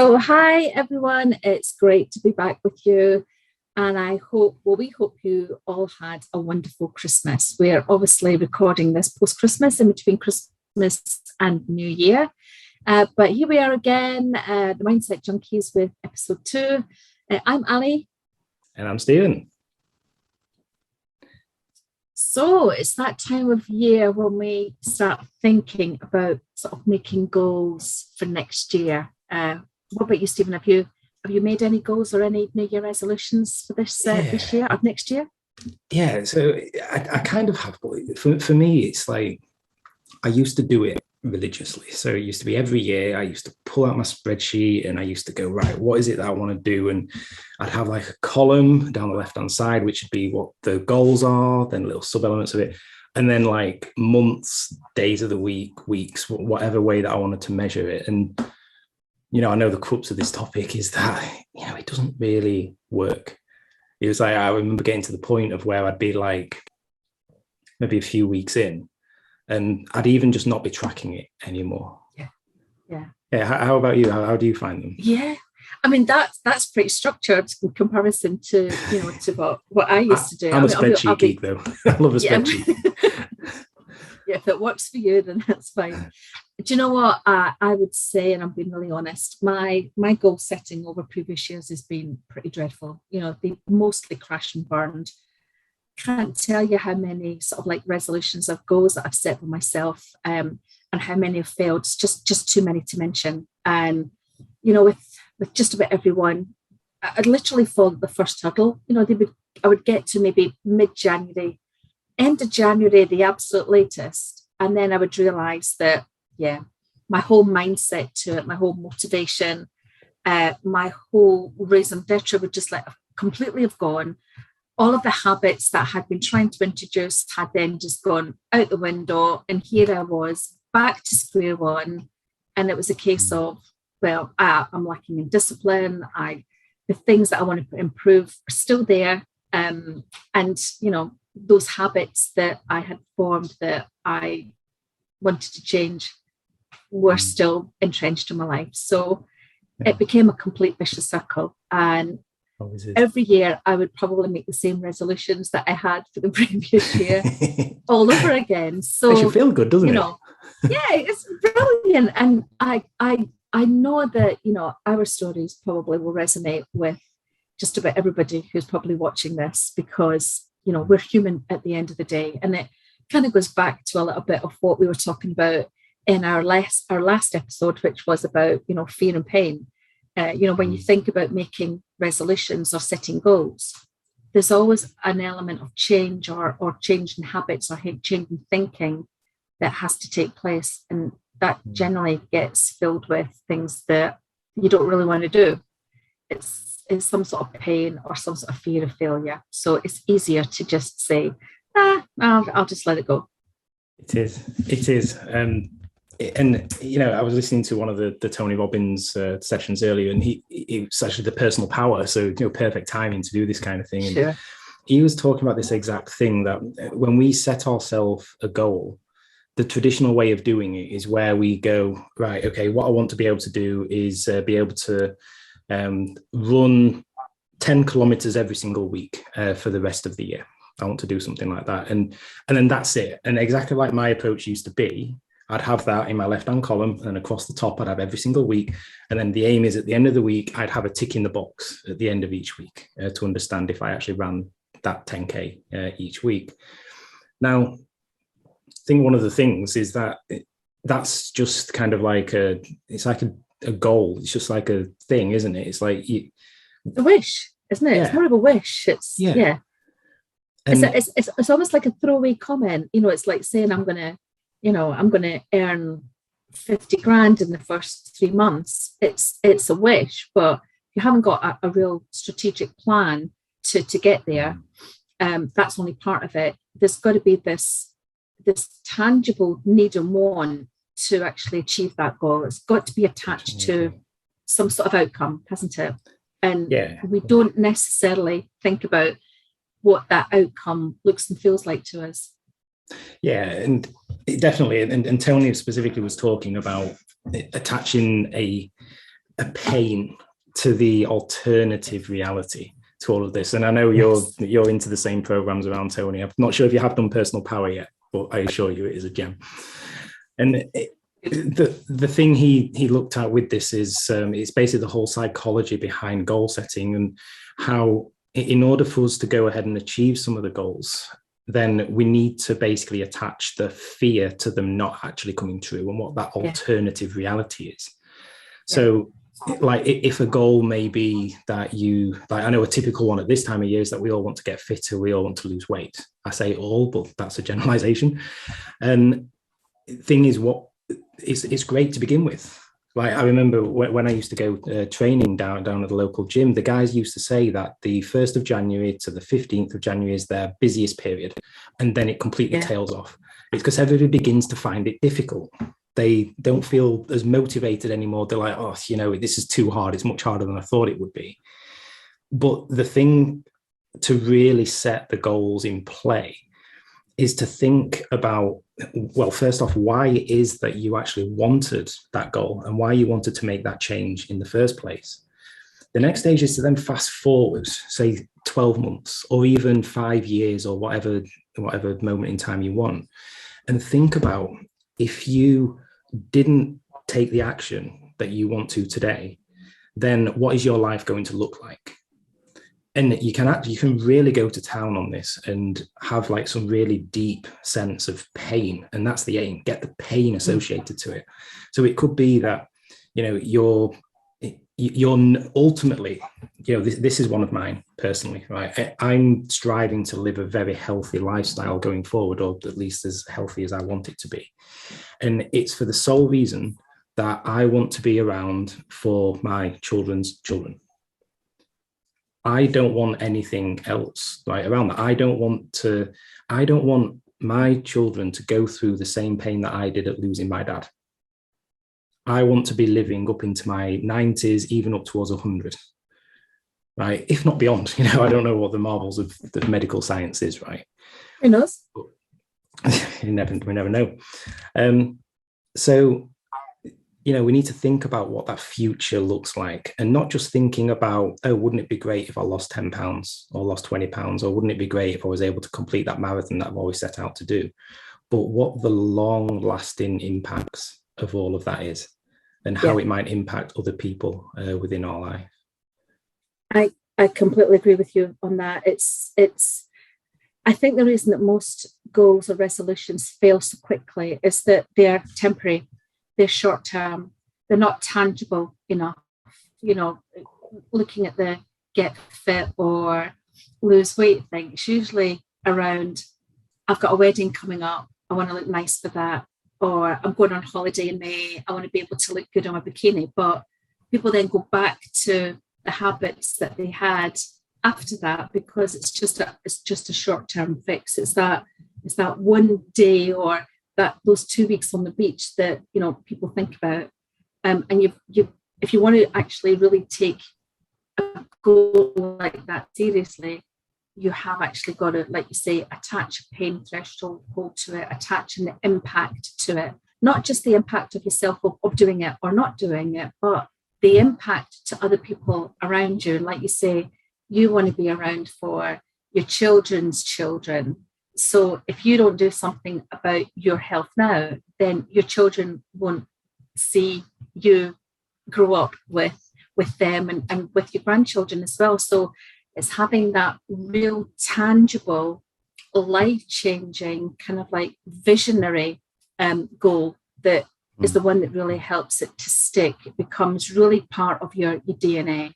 So, hi everyone, it's great to be back with you. And we hope you all had a wonderful Christmas. We're obviously recording this post Christmas, in between Christmas and New Year. But here we are again, the Mindset Junkies with episode 2. I'm Allie. And I'm Stephen. So it's that time of year when we start thinking about sort of making goals for next year. What about you, Stephen? Have you made any goals or any New Year resolutions for this year or next year? Yeah, so I kind of have. For me, it's like I used to do it religiously. So it used to be every year I used to pull out my spreadsheet and I used to go, right, what is it that I want to do? And I'd have like a column down the left-hand side, which would be what the goals are, then little sub-elements of it. And then like months, days of the week, weeks, whatever way that I wanted to measure it. And I know the crux of this topic is that, it doesn't really work. It was like, I remember getting to the point of where I'd be like, maybe a few weeks in, and I'd even just not be tracking it anymore. Yeah. How about you? How do you find them? Yeah. I mean, that's pretty structured in comparison to, to what I used to do. I'm a spreadsheet geek, though. I love a spreadsheet. Yeah, if it works for you, then that's fine. Do you know what I would say, and I'm being really honest, my goal setting over previous years has been pretty dreadful. They mostly crashed and burned. Can't tell you how many sort of like resolutions of goals that I've set for myself, and how many have failed. It's just too many to mention. And with just about everyone, I'd literally fall at the first hurdle. I would get to maybe mid-January, end of January, the absolute latest, and then I would realise that my whole mindset to it, my whole motivation, my whole raison d'etre would just completely have gone. All of the habits that I had been trying to introduce had then just gone out the window. And here I was back to square one. And it was a case of, well, I'm lacking in discipline. The things that I want to improve are still there. And, those habits that I had formed that I wanted to change were still entrenched in my life. So it became a complete vicious circle. And every year I would probably make the same resolutions that I had for the previous year all over again. So it should feel good, doesn't it? Yeah, it's brilliant. And I know that, our stories probably will resonate with just about everybody who's probably watching this, because, we're human at the end of the day. And it kind of goes back to a little bit of what we were talking about in our last episode, which was about, fear and pain. When you think about making resolutions or setting goals, there's always an element of change or change in habits or change in thinking that has to take place. And that generally gets filled with things that you don't really want to do. It's some sort of pain or some sort of fear of failure. So it's easier to just say, I'll just let it go. It is. And I was listening to one of the Tony Robbins sessions earlier, and he was actually the personal power. So, perfect timing to do this kind of thing. And sure. He was talking about this exact thing, that when we set ourselves a goal, the traditional way of doing it is where we go, right, okay, what I want to be able to do is be able to run 10 kilometers every single week for the rest of the year. I want to do something like that. And then that's it. And exactly like my approach used to be, I'd have that in my left-hand column, and across the top, I'd have every single week. And then the aim is at the end of the week, I'd have a tick in the box at the end of each week to understand if I actually ran that 10K each week. Now, I think one of the things is that that's just kind of like it's like a goal. It's just like a thing, isn't it? It's like a wish, isn't it? Yeah. It's more of a wish. It's It's almost like a throwaway comment. It's like saying I'm gonna earn 50 grand in the first 3 months. It's a wish, but you haven't got a real strategic plan to get there. That's only part of it. There's got to be this tangible need and want to actually achieve that goal. It's got to be attached to some sort of outcome, hasn't it? And we don't necessarily think about what that outcome looks and feels like to us. Yeah, and it definitely, and Tony specifically was talking about attaching a a pain to the alternative reality to all of this. And I know you're into the same programs around Tony. I'm not sure if you have done personal power yet, but I assure you it is a gem. And the thing he looked at with this is it's basically the whole psychology behind goal setting, and how in order for us to go ahead and achieve some of the goals, then we need to basically attach the fear to them not actually coming true, and what that alternative reality is. So like if a goal may be that you, like, I know a typical one at this time of year is that we all want to get fitter, we all want to lose weight. I say all, but that's a generalization. And thing is, what it's great to begin with. Like I remember when I used to go training down at the local gym, the guys used to say that the 1st of January to the 15th of January is their busiest period, and then it completely tails off. It's because everybody begins to find it difficult. They don't feel as motivated anymore. They're like, oh, this is too hard. It's much harder than I thought it would be. But the thing to really set the goals in play is to think about, well, first off, why it is that you actually wanted that goal and why you wanted to make that change in the first place. The next stage is to then fast forward, say 12 months or even 5 years or whatever moment in time you want, and think about, if you didn't take the action that you want to today, then what is your life going to look like? And you can really go to town on this and have like some really deep sense of pain. And that's the aim, get the pain associated to it. So it could be that, you're ultimately, this is one of mine personally, right? I'm striving to live a very healthy lifestyle going forward, or at least as healthy as I want it to be. And it's for the sole reason that I want to be around for my children's children. I don't want anything else right around that. I don't want my children to go through the same pain that I did at losing my dad. I want to be living up into my 90s, even up towards 100, right? If not beyond. I don't know what the marvels of the medical science is, right? Who knows? We never know. So, we need to think about what that future looks like, and not just thinking about, oh, wouldn't it be great if I lost 10 pounds or lost 20 pounds, or wouldn't it be great if I was able to complete that marathon that I've always set out to do, but what the long lasting impacts of all of that is, and how it might impact other people within our life. I completely agree with you on that. It's I think the reason that most goals or resolutions fail so quickly is that they're temporary, they're short term, they're not tangible enough. Looking at the get fit or lose weight thing, it's usually around, I've got a wedding coming up, I want to look nice for that, or I'm going on holiday in May, I want to be able to look good on my bikini. But people then go back to the habits that they had after that, because it's just a short-term fix. It's that one day or those 2 weeks on the beach that people think about. And if you want to actually really take a goal like that seriously, you have actually got to, like you say, attach a pain threshold to it, attach an impact to it. Not just the impact of yourself of doing it or not doing it, but the impact to other people around you. Like you say, you want to be around for your children's children. So if you don't do something about your health now, then your children won't see you grow up with them and with your grandchildren as well. So it's having that real tangible, life-changing, kind of like visionary goal that is the one that really helps it to stick. It becomes really part of your DNA.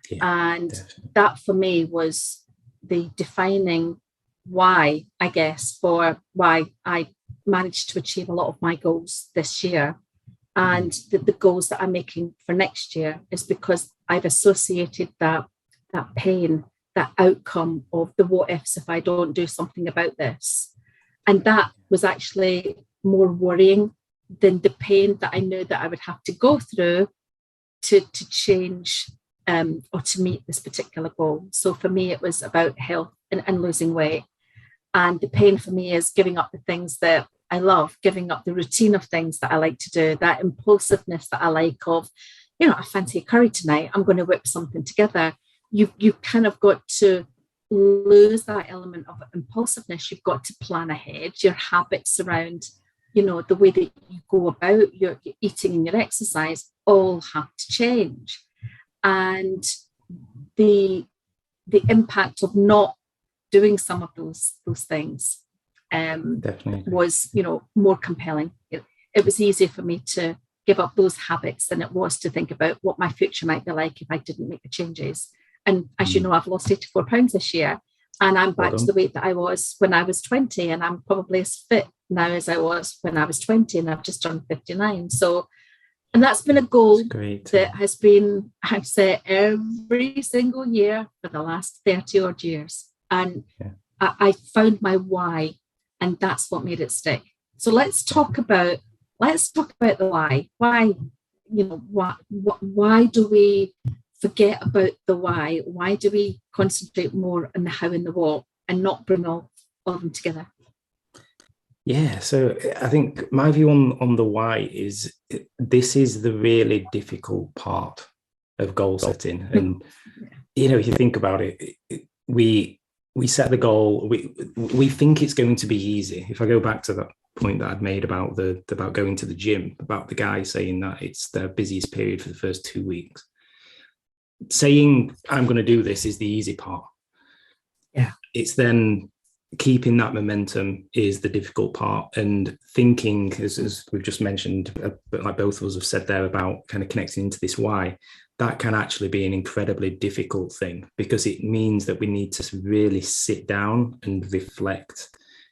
Yeah, and definitely. That for me was the defining why, I guess, for why I managed to achieve a lot of my goals this year. And the goals that I'm making for next year is because I've associated that pain, that outcome of the what ifs if I don't do something about this. And that was actually more worrying than the pain that I knew that I would have to go through to change or to meet this particular goal. So for me, it was about health and losing weight. And the pain for me is giving up the things that I love, giving up the routine of things that I like to do, that impulsiveness that I like of, I fancy a curry tonight, I'm going to whip something together. You kind of got to lose that element of impulsiveness. You've got to plan ahead. Your habits around, the way that you go about your eating and your exercise all have to change. And the impact of not doing some of those things Definitely was, more compelling. It was easier for me to give up those habits than it was to think about what my future might be like if I didn't make the changes. And as you know, I've lost 84 pounds this year, and I'm back to the weight that I was when I was 20, and I'm probably as fit now as I was when I was 20, and I've just turned 59. So, and that's been a goal that has been, I've set every single year for the last 30 odd years. And I found my why, and that's what made it stick. So let's talk about the why. Why, why do we forget about the why? Why do we concentrate more on the how and the what and not bring all of them together? Yeah, so I think my view on the why is this is the really difficult part of goal setting. And, if you think about it, we set the goal, we think it's going to be easy. If I go back to that point that I'd made about going to the gym, about the guy saying that it's their busiest period for the first 2 weeks. Saying I'm going to do this is the easy part. Yeah. It's then keeping that momentum is the difficult part, and thinking, as we've just mentioned, but like both of us have said there, about kind of connecting into this why, that can actually be an incredibly difficult thing, because it means that we need to really sit down and reflect,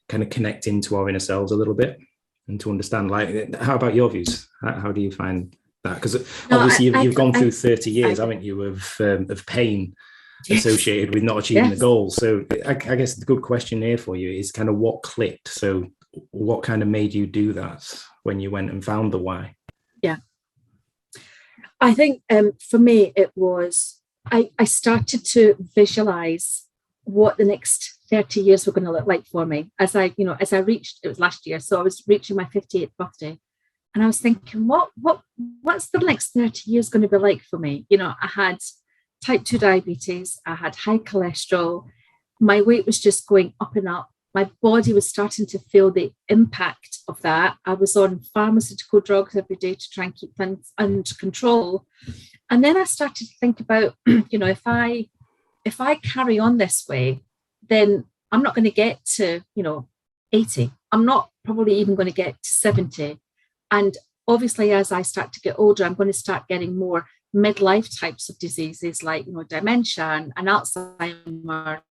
kind of connect into our inner selves a little bit, and to understand, like, how about your views? How do you find that? Because obviously you've gone through 30 years, haven't you, of pain associated with not achieving the goal. So I guess the good question here for you is kind of what clicked. So what kind of made you do that when you went and found the why? Yeah. I think for me, it was, I started to visualize what the next 30 years were going to look like for me. As I reached, it was last year, so I was reaching my 58th birthday. And I was thinking, what's the next 30 years going to be like for me? I had type 2 diabetes, I had high cholesterol, my weight was just going up and up. My body was starting to feel the impact of that. I was on pharmaceutical drugs every day to try and keep things under control. And then I started to think about, if I carry on this way, then I'm not going to get to, 80. I'm not probably even going to get to 70. And obviously, as I start to get older, I'm going to start getting more midlife types of diseases like, dementia and Alzheimer's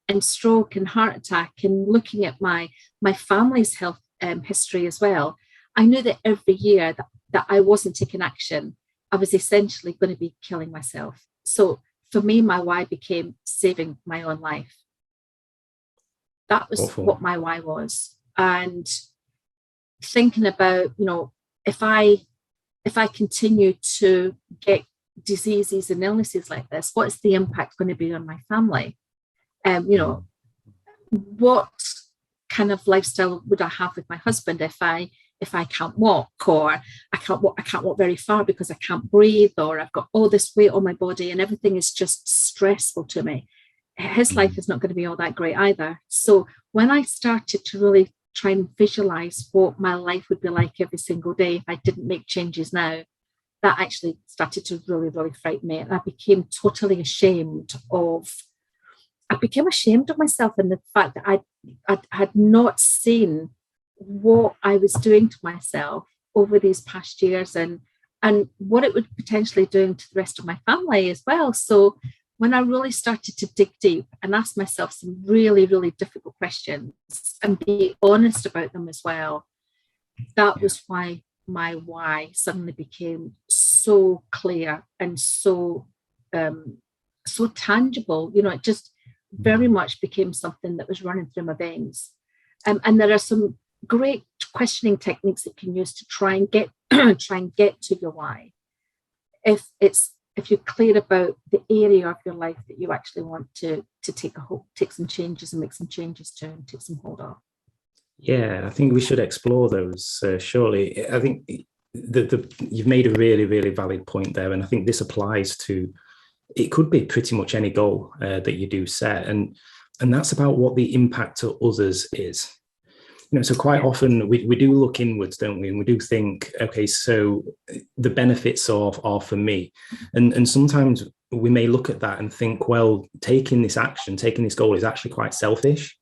and stroke and heart attack. And looking at my family's health history as well, I knew that every year that I wasn't taking action, I was essentially going to be killing myself. So for me, my why became saving my own life. That was what my why was. And thinking about, if I continue to get diseases and illnesses like this, what's the impact going to be on my family? What kind of lifestyle would I have with my husband if I can't walk, or I can't walk very far because I can't breathe, or I've got all this weight on my body and everything is just stressful to me? His life is not going to be all that great either. So when I started to really try and visualize what my life would be like every single day if I didn't make changes now, that actually started to really, really frighten me. And I became totally ashamed of myself, and the fact that I had not seen what I was doing to myself over these past years, and what it would potentially doing to the rest of my family as well. So when I really started to dig deep and ask myself some really, really difficult questions and be honest about them as well, that was why my why suddenly became so clear and so tangible. It just very much became something that was running through my veins. And there are some great questioning techniques that you can use to try and get to your why. If you're clear about the area of your life that you actually want to take some changes and make some changes to and take some hold of. Yeah, I think we should explore those. Surely, I think you've made a really, really valid point there. And I think this applies to, it could be pretty much any goal that you do set. And that's about what the impact to others is. So quite often we do look inwards, don't we? And we do think, okay, so the benefits are for me. And sometimes we may look at that and think, well, taking this action, taking this goal is actually quite selfish.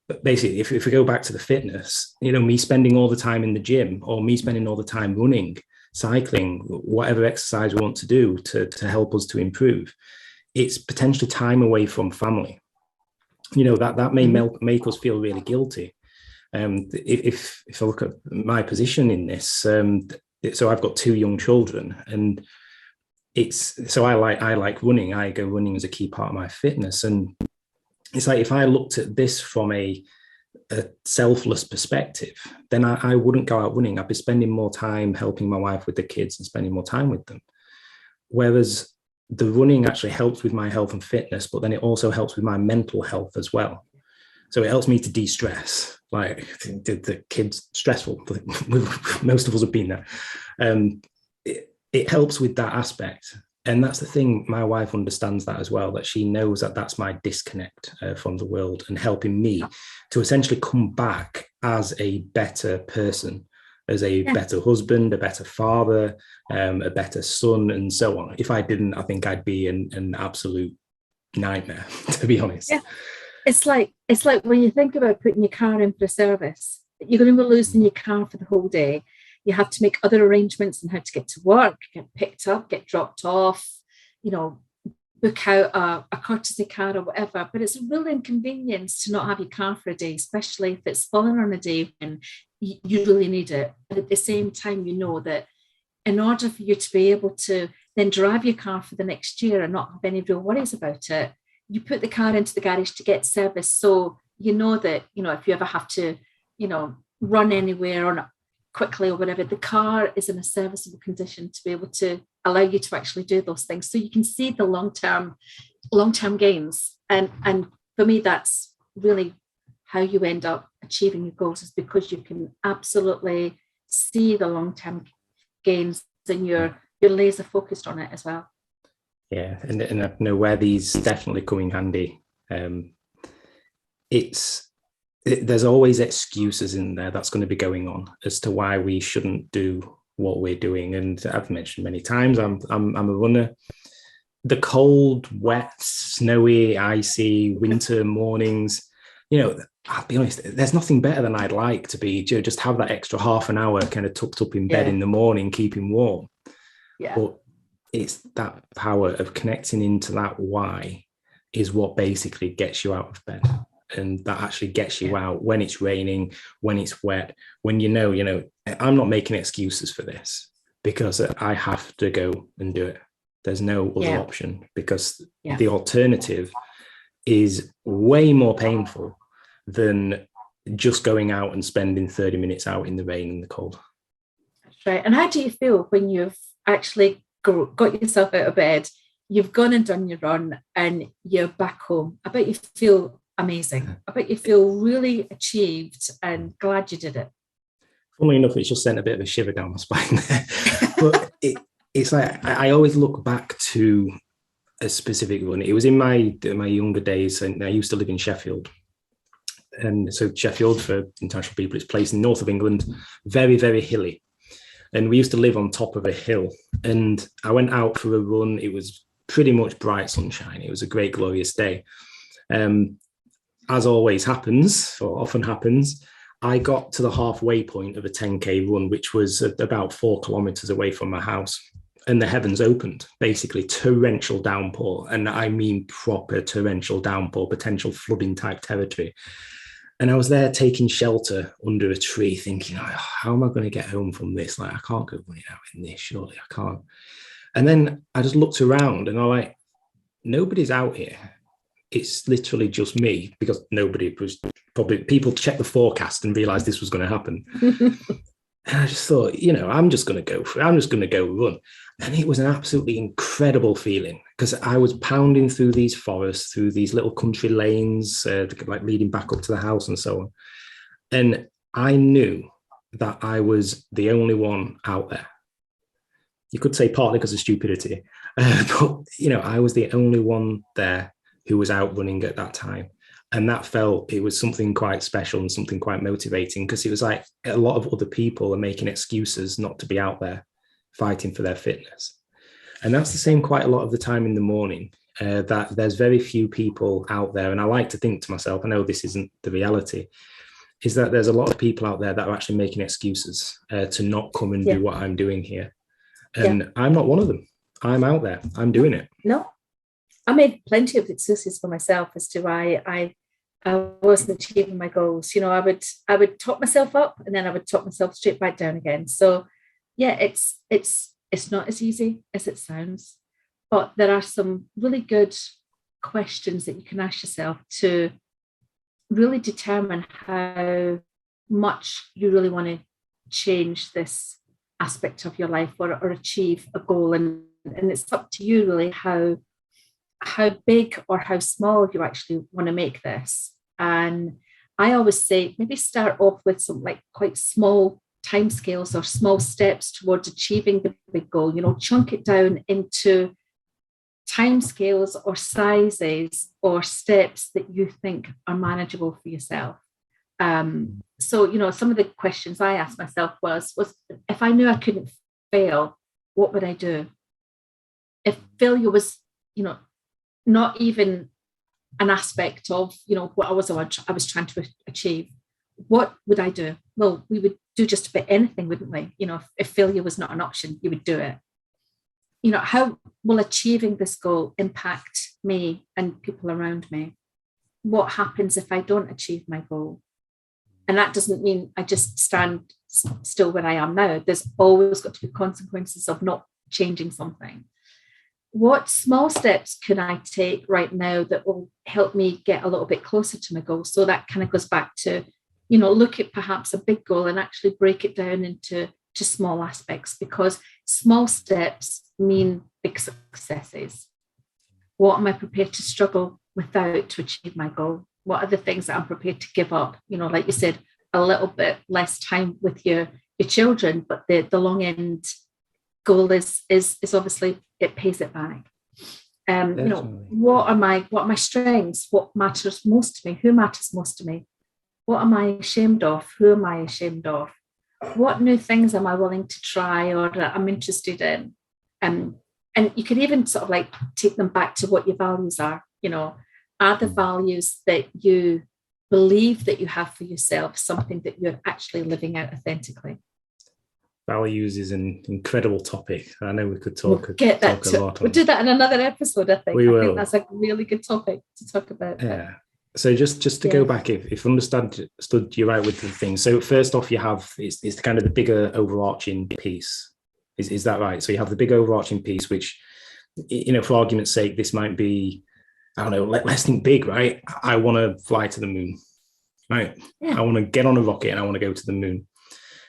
But basically, if we go back to the fitness, me spending all the time in the gym, or me spending all the time running, cycling, whatever exercise we want to do to help us to improve, it's potentially time away from family. That may make us feel really guilty. If I look at my position in this, so I've got 2 young children, and I like running. I go running as a key part of my fitness, and it's like if I looked at this from a selfless perspective, then I wouldn't go out running. I'd be spending more time helping my wife with the kids and spending more time with them. Whereas the running actually helps with my health and fitness, but then it also helps with my mental health as well. So it helps me to de-stress. Like the kids stressful. Most of us have been there. It helps with that aspect. And that's the thing, my wife understands that as well, that she knows that that's my disconnect from the world, and helping me to essentially come back as a better person, as a better husband, a better father, a better son, and so on. If I didn't, I think I'd be an absolute nightmare, to be honest. Yeah. It's like when you think about putting your car in for a service, you're going to be losing your car for the whole day. You have to make other arrangements on how to get to work, get picked up, get dropped off, book out a courtesy car or whatever. But it's a real inconvenience to not have your car for a day, especially if it's fallen on a day when you really need it. But at the same time, you know that in order for you to be able to then drive your car for the next year and not have any real worries about it, you put the car into the garage to get service. So you know that, if you ever have to, run anywhere or not quickly or whatever, the car is in a serviceable condition to be able to allow you to actually do those things. So you can see the long-term gains. And for me, that's really how you end up achieving your goals, is because you can absolutely see the long-term gains and you're laser focused on it as well. Yeah, and I know where these definitely come in handy. There's always excuses in there that's going to be going on as to why we shouldn't do what we're doing. And I've mentioned many times, I'm a runner. The cold, wet, snowy, icy winter mornings, I'll be honest, there's nothing better than I'd like to be, just have that extra half an hour kind of tucked up in bed in the morning, keeping warm. Yeah. But it's that power of connecting into that why is what basically gets you out of bed. And that actually gets you out when it's raining, when it's wet, when I'm not making excuses for this because I have to go and do it. There's no other option, because the alternative is way more painful than just going out and spending 30 minutes out in the rain and the cold. That's right. And how do you feel when you've actually got yourself out of bed, you've gone and done your run, and you're back home? I bet you feel amazing. I bet you feel really achieved and glad you did it. Funnily enough, it's just sent a bit of a shiver down my spine there. But it's like I always look back to a specific run. It was in my younger days, and I used to live in Sheffield. And so Sheffield, for international people, it's a place in the north of England, very, very hilly. And we used to live on top of a hill. And I went out for a run. It was pretty much bright sunshine. It was a great, glorious day. As always happens, or often happens, I got to the halfway point of a 10K run, which was about 4 kilometers away from my house. And the heavens opened, basically torrential downpour. And I mean proper torrential downpour, potential flooding type territory. And I was there taking shelter under a tree thinking, how am I going to get home from this? Like, I can't go running out in this, surely I can't. And then I just looked around and I'm like, nobody's out here. It's literally just me, because nobody was probably, people checked the forecast and realized this was going to happen. And I just thought, I'm just going to go run. And it was an absolutely incredible feeling, because I was pounding through these forests, through these little country lanes, like leading back up to the house and so on. And I knew that I was the only one out there. You could say partly because of stupidity, but I was the only one there who was out running at that time. And it was something quite special and something quite motivating, because it was like a lot of other people are making excuses not to be out there fighting for their fitness. And that's the same quite a lot of the time in the morning, that there's very few people out there. And I like to think to myself, I know this isn't the reality, is that there's a lot of people out there that are actually making excuses to not come and do what I'm doing here. And I'm not one of them. I'm out there. I'm doing it. No, I made plenty of excuses for myself as to why I wasn't achieving my goals. I would top myself up, and then I would top myself straight back down again. So yeah, it's not as easy as it sounds, but there are some really good questions that you can ask yourself to really determine how much you really want to change this aspect of your life, or achieve a goal. And it's up to you really how big or how small you actually want to make this. And I always say, maybe start off with some like quite small timescales or small steps towards achieving the big goal. Chunk it down into timescales or sizes or steps that you think are manageable for yourself. So some of the questions I asked myself was if I knew I couldn't fail, what would I do? If failure was, not even an aspect of, what I was trying to achieve, what would I do? Well, we would do just about anything, wouldn't we? If failure was not an option, you would do it. How will achieving this goal impact me and people around me? What happens if I don't achieve my goal? And that doesn't mean I just stand still where I am now. There's always got to be consequences of not changing something. What small steps can I take right now that will help me get a little bit closer to my goal? So that kind of goes back to, look at perhaps a big goal and actually break it down into small aspects, because small steps mean big successes. What am I prepared to struggle without to achieve my goal? What are the things that I'm prepared to give up? Like you said, a little bit less time with your children, but the long end goal is obviously it pays it back. What are my strengths? What matters most to me? Who matters most to me? What am I ashamed of? Who am I ashamed of? What new things am I willing to try or that I'm interested in? And you could even sort of like take them back to what your values are. Are the values that you believe that you have for yourself something that you're actually living out authentically? Values is an incredible topic. I know we could talk a lot. We'll do that in another episode, I think. I think that's a really good topic to talk about. Yeah. So just to go back, if I understood you right with the thing. So first off, you have it's kind of the bigger overarching piece. Is that right? So you have the big overarching piece, which, for argument's sake, this might be, I don't know, let's think big, right? I want to fly to the moon, right? Yeah. I want to get on a rocket and I want to go to the moon.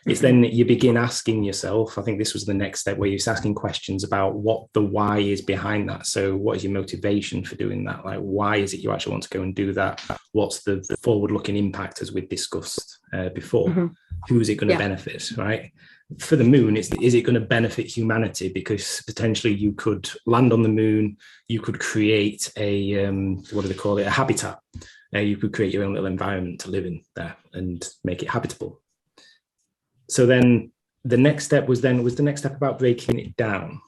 It's then you begin asking yourself, I think this was the next step, where you're asking questions about what the why is behind that. So what is your motivation for doing that? Like, why is it you actually want to go and do that? What's the forward-looking impact, as we've discussed before? Mm-hmm. Who is it going to benefit, right? For the moon, is it going to benefit humanity? Because potentially you could land on the moon, you could create a, what do they call it? A habitat. You could create your own little environment to live in there and make it habitable. So then the next step was the next step about breaking it down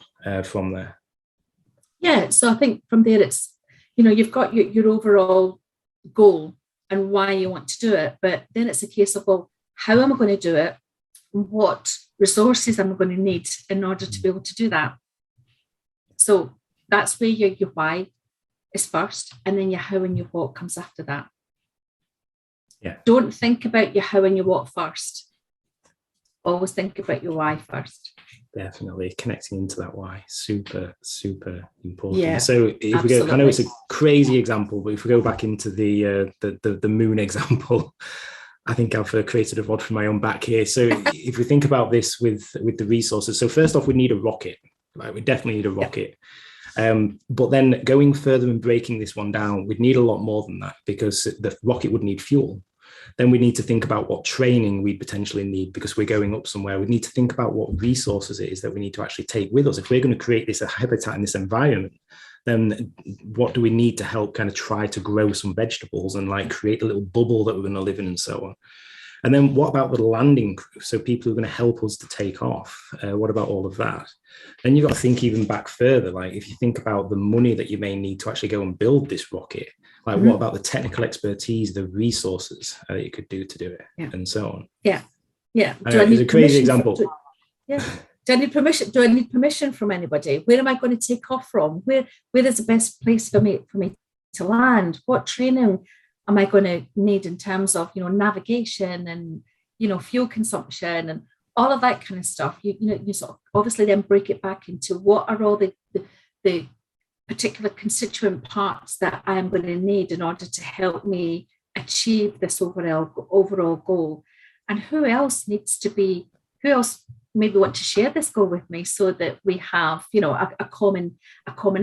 from there. Yeah. So I think from there, it's, you've got your overall goal and why you want to do it. But then it's a case of, well, how am I going to do it? What resources am I going to need in order to be able to do that? So that's where your why is first, and then your how and your what comes after that. Yeah. Don't think about your how and your what first. Always think about your why first. Definitely connecting into that why, super, super important. Yeah, so if we go, I know it's a crazy example, but if we go back into the moon example, I think I've created a rod for my own back here. So if we think about this with the resources, so first off, we need a rocket, right? We definitely need a rocket. But then going further and breaking this one down, we'd need a lot more than that, because the rocket would need fuel. Then we need to think about what training we potentially need because we're going up somewhere. We need to think about what resources it is that we need to actually take with us. If we're going to create this habitat in this environment, then what do we need to help kind of try to grow some vegetables and like create a little bubble that we're going to live in and so on. And then what about the landing crew? So people who are going to help us to take off. What about all of that? Then you've got to think even back further. Like if you think about the money that you may need to actually go and build this rocket, like what about the technical expertise, the resources that you could do to do it and so on. Yeah. It's a crazy example. Do I need permission? Do I need permission from anybody? Where am I going to take off from? Where is the best place for me to land? What training am I going to need in terms of, navigation and, fuel consumption and all of that kind of stuff? You sort of obviously then break it back into what are all the particular constituent parts that I am going to need in order to help me achieve this overall goal. And who else maybe want to share this goal with me so that we have, a common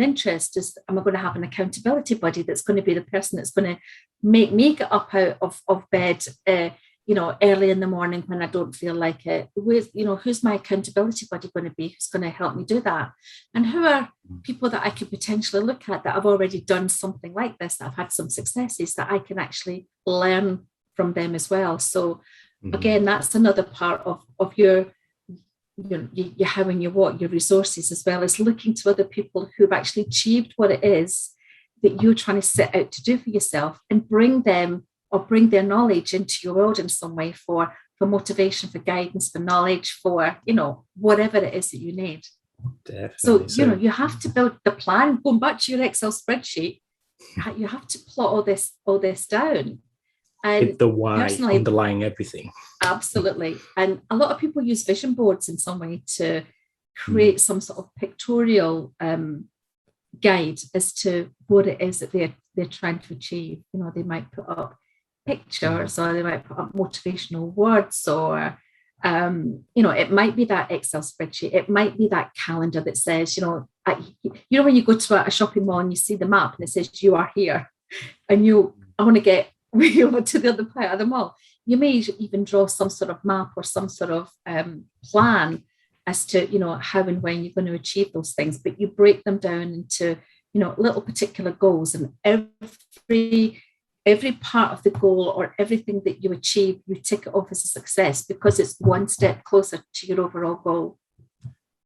interest. Am I going to have an accountability buddy that's going to be the person that's going to make me get up out of bed, early in the morning when I don't feel like it? Who's my accountability buddy going to be? Who's going to help me do that? And who are people that I could potentially look at that have already done something like this, that have had some successes, that I can actually learn from them as well? So again, that's another part of your you're having your resources, as well as looking to other people who've actually achieved what it is that you're trying to set out to do for yourself, and bring them or bring their knowledge into your world in some way for motivation, for guidance, for knowledge, for whatever it is that you need. Definitely. So you have to build the plan. Going back to your Excel spreadsheet, you have to plot all this down. And the why underlying everything. Absolutely. And a lot of people use vision boards in some way to create some sort of pictorial guide as to what it is that they're trying to achieve. They might put up pictures, or they might put up motivational words, or it might be that Excel spreadsheet. It might be that calendar that says, when you go to a shopping mall and you see the map and it says you are here, and I want to get to the other part of the mall. You may even draw some sort of map or some sort of plan as to how and when you're going to achieve those things, but you break them down into little particular goals, and every part of the goal or everything that you achieve, you tick it off as a success because it's one step closer to your overall goal.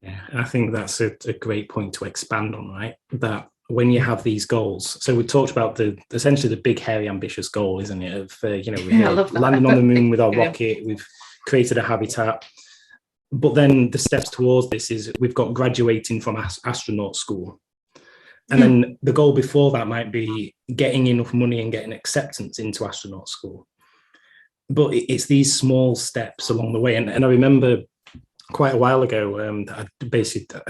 Yeah, I think that's a great point to expand on, right? That when you have these goals, so we talked about essentially the big, hairy, ambitious goal, isn't it? Of we're landing on the moon with our rocket, we've created a habitat, but then the steps towards this is we've got graduating from astronaut school, and then the goal before that might be getting enough money and getting acceptance into astronaut school. But it's these small steps along the way, and I remember quite a while ago, I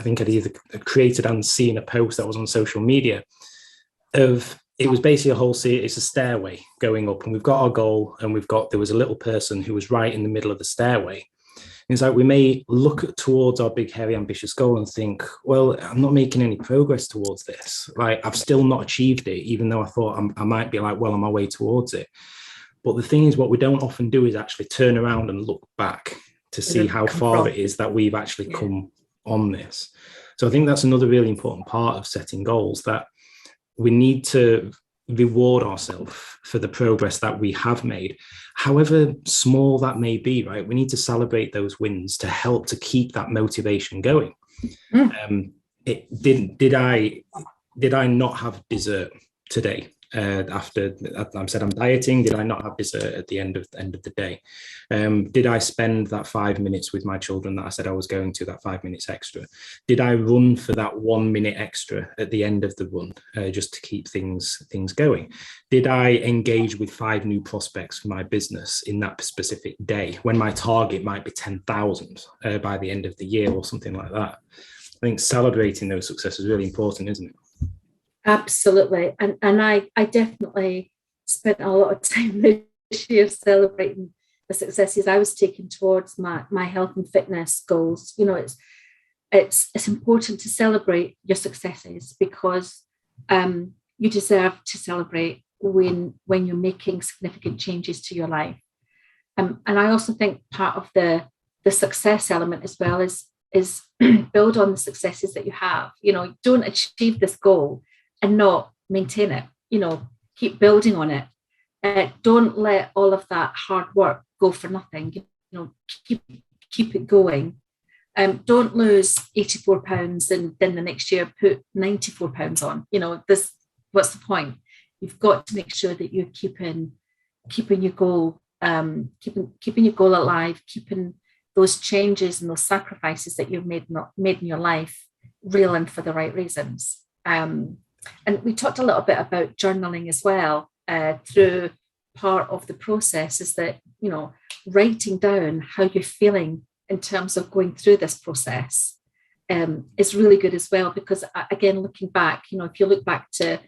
think I'd either created and seen a post that was on social media it was basically it's a stairway going up, and we've got our goal, and there was a little person who was right in the middle of the stairway. And it's like, we may look towards our big, hairy, ambitious goal and think, well, I'm not making any progress towards this. Like, I've still not achieved it, even though I thought I might be like well on my way towards it. But the thing is, what we don't often do is actually turn around and look back to see how far it is that we've actually come on this. So I think that's another really important part of setting goals, that we need to reward ourselves for the progress that we have made, however small that may be, right? We need to celebrate those wins to help to keep that motivation going. Did I not have dessert today? After I said I'm dieting, did I not have dessert at the end of the day? Did I spend that 5 minutes with my children that I said I was going to, that 5 minutes extra? Did I run for that 1 minute extra at the end of the run, just to keep things going? Did I engage with 5 new prospects for my business in that specific day, when my target might be 10,000 by the end of the year or something like that? I think celebrating those successes is really important, isn't it? Absolutely. And I definitely spent a lot of time this year celebrating the successes I was taking towards my health and fitness goals. It's important to celebrate your successes, because you deserve to celebrate when you're making significant changes to your life. And I also think part of the success element as well is build on the successes that you have. Don't achieve this goal and not maintain it. Keep building on it. Don't let all of that hard work go for nothing. Keep it going. Don't lose 84 pounds and then the next year put 94 pounds on. What's the point? You've got to make sure that you're keeping your goal, keeping your goal alive, keeping those changes and those sacrifices that you've made in your life real and for the right reasons. And we talked a little bit about journaling as well. Through part of the process is that, writing down how you're feeling in terms of going through this process is really good as well, because again, looking back, if you look back to,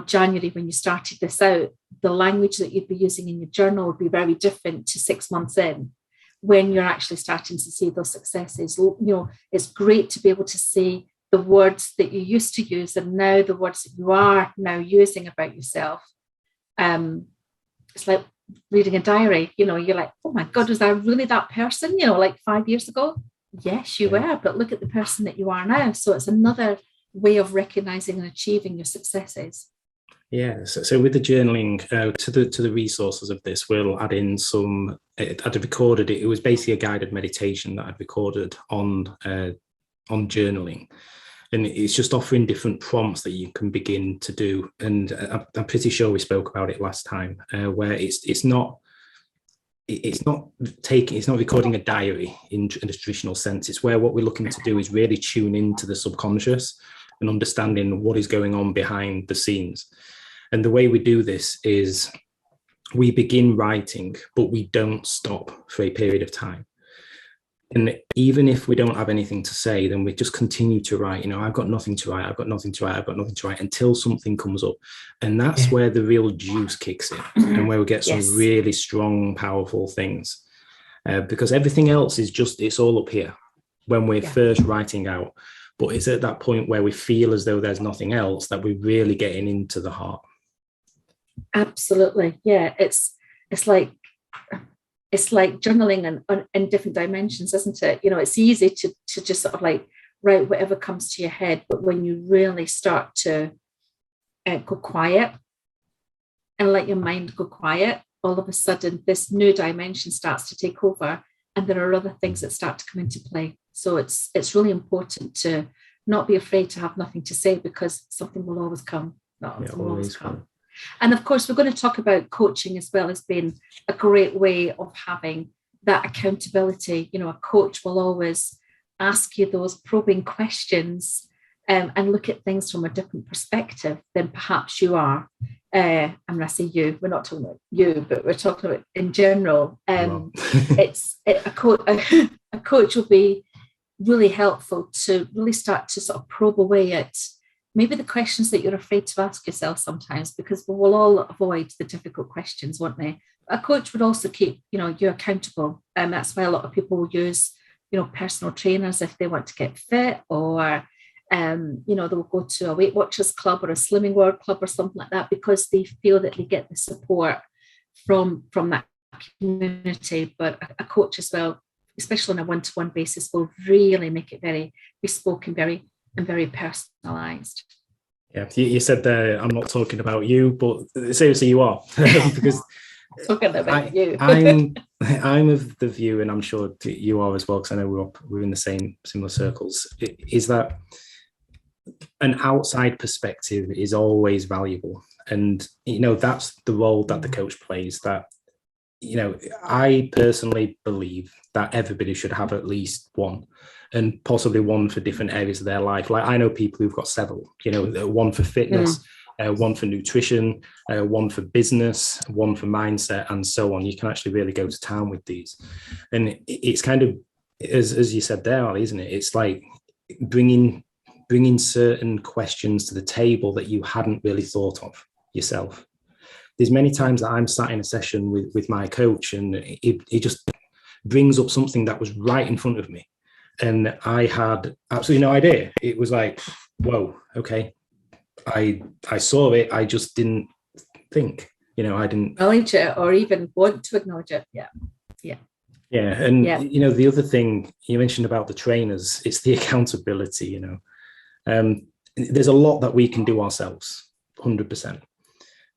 January when you started this out, the language that you'd be using in your journal would be very different to 6 months in when you're actually starting to see those successes. It's great to be able to see the words that you used to use and now the words that you are now using about yourself. It's like reading a diary. You're like, oh my God, was I really that person, like 5 years ago? Yes, you were, but look at the person that you are now. So it's another way of recognizing and achieving your successes. Yeah, so with the journaling, to the resources of this, we'll add in some. I'd recorded it. It was basically a guided meditation that I'd recorded on journaling, and it's just offering different prompts that you can begin to do. And I'm pretty sure we spoke about it last time, where it's not recording a diary in a traditional sense. It's where what we're looking to do is really tune into the subconscious and understanding what is going on behind the scenes. And the way we do this is we begin writing, but we don't stop for a period of time. And even if we don't have anything to say, then we just continue to write. I've got nothing to write. I've got nothing to write until something comes up. And that's where the real juice kicks in and where we get some really strong, powerful things. Because everything else is it's all up here when we're first writing out. But it's at that point where we feel as though there's nothing else that we're really getting into the heart. Absolutely. Yeah. It's like journaling in different dimensions, isn't it? It's easy to just sort of like write whatever comes to your head. But when you really start to go quiet and let your mind go quiet, all of a sudden this new dimension starts to take over and there are other things that start to come into play. So it's really important to not be afraid to have nothing to say, because something will always come. Always come. And of course, we're going to talk about coaching as well as being a great way of having that accountability. A coach will always ask you those probing questions and look at things from a different perspective than perhaps you are. And when I say you, we're not talking about you, but we're talking about in general. A coach will be really helpful to really start to sort of probe away at maybe the questions that you're afraid to ask yourself sometimes, because we will all avoid the difficult questions, won't they? A coach would also keep, you accountable. And that's why a lot of people will use, personal trainers if they want to get fit, or, they'll go to a Weight Watchers club or a Slimming World club or something like that, because they feel that they get the support from that community. But a coach as well, especially on a one-to-one basis, will really make it very bespoke and very personalized. Yeah, you said there, I'm not talking about you, but seriously, you are. Because talking about you. I'm of the view, and I'm sure you are as well, because I know we're in the similar circles, is that an outside perspective is always valuable. And, that's the role that the coach plays. That, I personally believe that everybody should have at least one, and possibly one for different areas of their life. Like I know people who've got several, one for fitness, one for nutrition, one for business, one for mindset, and so on. You can actually really go to town with these. And it's kind of, as you said there, Allie, isn't it? It's like bringing certain questions to the table that you hadn't really thought of yourself. There's many times that I'm sat in a session with my coach, and it just brings up something that was right in front of me. And I had absolutely no idea. It was like, whoa, okay. I saw it. I just didn't think. I didn't acknowledge it or even want to acknowledge it. Yeah. And, the other thing you mentioned about the trainers, it's the accountability, there's a lot that we can do ourselves, 100%.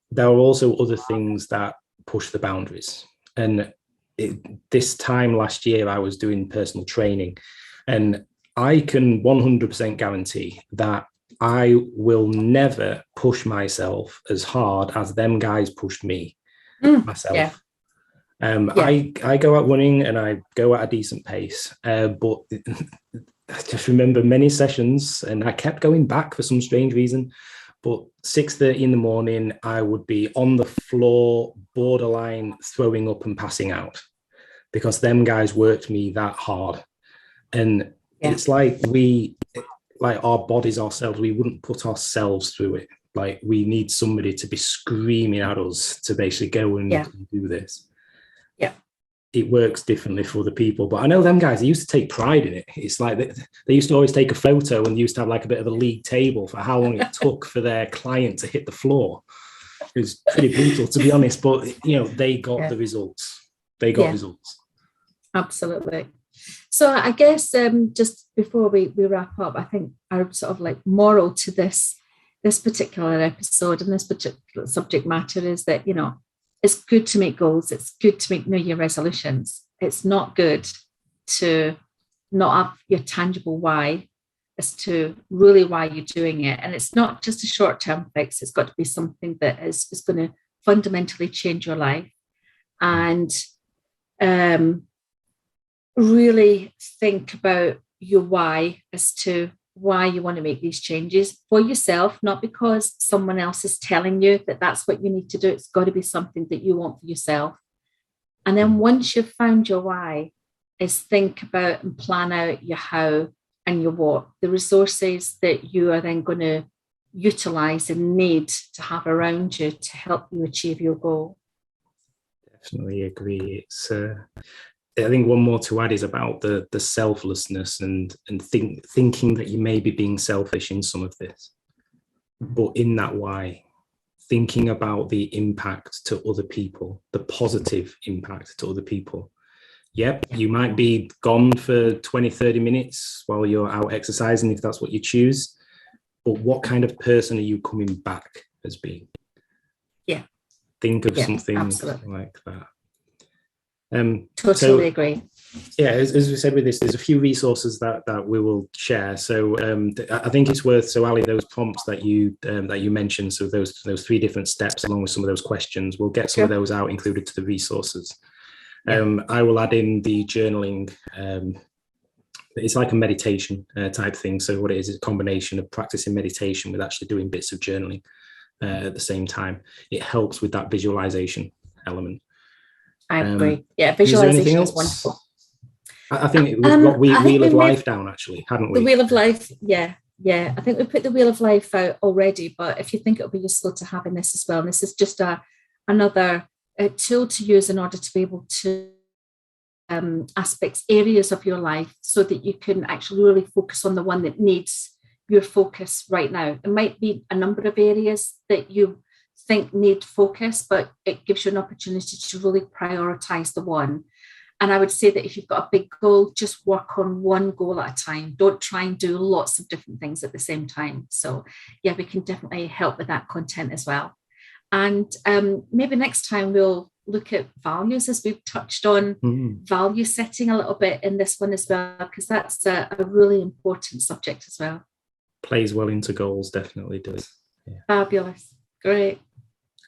There are also other things that push the boundaries. And this time last year, I was doing personal training, and I can 100% guarantee that I will never push myself as hard as them guys pushed me myself. Yeah. I go out running and I go at a decent pace, but I just remember many sessions, and I kept going back for some strange reason. But 6:30 in the morning, I would be on the floor, borderline throwing up and passing out, because them guys worked me that hard. And it's like our bodies ourselves, we wouldn't put ourselves through it. Like, we need somebody to be screaming at us to basically go and do this. It works differently for the people, but I know them guys, they used to take pride in it. It's like they used to always take a photo, and they used to have like a bit of a league table for how long it took for their client to hit the floor. It was pretty brutal, to be honest, but they got the results. They got results. Absolutely. So I guess just before we wrap up, I think our sort of like moral to this particular episode and this particular subject matter is that, it's good to make goals. It's good to make New Year resolutions. It's not good to not have your tangible why as to really why you're doing it. And it's not just a short-term fix. It's got to be something that is going to fundamentally change your life. And really think about your why as to why you want to make these changes for yourself, not because someone else is telling you that that's what you need to do. It's got to be something that you want for yourself. And then once you've found your why, is think about and plan out your how and your what, the resources that you are then going to utilize and need to have around you to help you achieve your goal. Definitely agree. It's I think one more to add is about the selflessness and thinking that you may be being selfish in some of this, but in that why, thinking about the impact to other people, the positive impact to other people. Yep, you might be gone for 20, 30 minutes while you're out exercising, if that's what you choose, but what kind of person are you coming back as being? Yeah. Think of something absolutely. like that. Totally agree. Yeah, as we said with this, there's a few resources that we will share. So I think it's worth. So Ali, those prompts that you mentioned, so those 3 different steps along with some of those questions, we'll get some of those out included to the resources. I will add in the journaling. It's like a meditation type thing. So what it is a combination of practicing meditation with actually doing bits of journaling at the same time. It helps with that visualization element. I agree. Yeah, visualization is wonderful. I think we've got Wheel of Life down, actually, hadn't we? The Wheel of Life, yeah. I think we put the Wheel of Life out already, but if you think it'll be useful to have in this as well, and this is just another tool to use in order to be able to areas of your life so that you can actually really focus on the one that needs your focus right now. It might be a number of areas that you think need focus, but it gives you an opportunity to really prioritize the one. And I would say that if you've got a big goal, just work on one goal at a time. Don't try and do lots of different things at the same time. So yeah, we can definitely help with that content as well. And maybe next time we'll look at values, as we've touched on value setting a little bit in this one as well, because that's a really important subject as well. Plays well into goals, definitely does. Yeah. Fabulous. Great.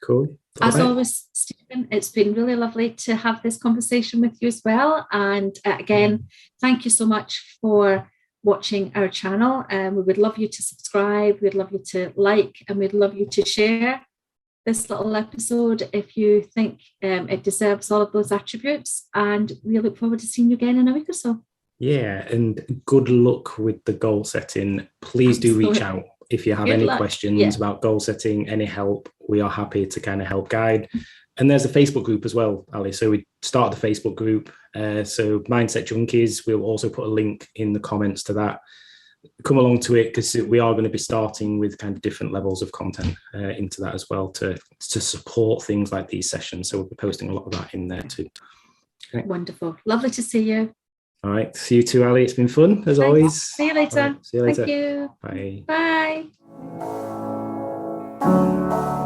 Cool. As always, Stephen, it's been really lovely to have this conversation with you as well. And again, thank you so much for watching our channel. We would love you to subscribe. We'd love you to like, and we'd love you to share this little episode if you think it deserves all of those attributes. And we look forward to seeing you again in a week or so. Yeah, and good luck with the goal setting. Please do reach out. If you have any questions about goal setting, any help, we are happy to kind of help guide. And there's a Facebook group as well, Ali. So we started the Facebook group. So Mindset Junkies, we'll also put a link in the comments to that. come along to it, because we are going to be starting with kind of different levels of content into that as well to support things like these sessions. So we'll be posting a lot of that in there too. Okay. Wonderful. Lovely to see you. All right. See you too, Ali. It's been fun as always. See you later. Right. See you later. Thank you. Bye. Bye.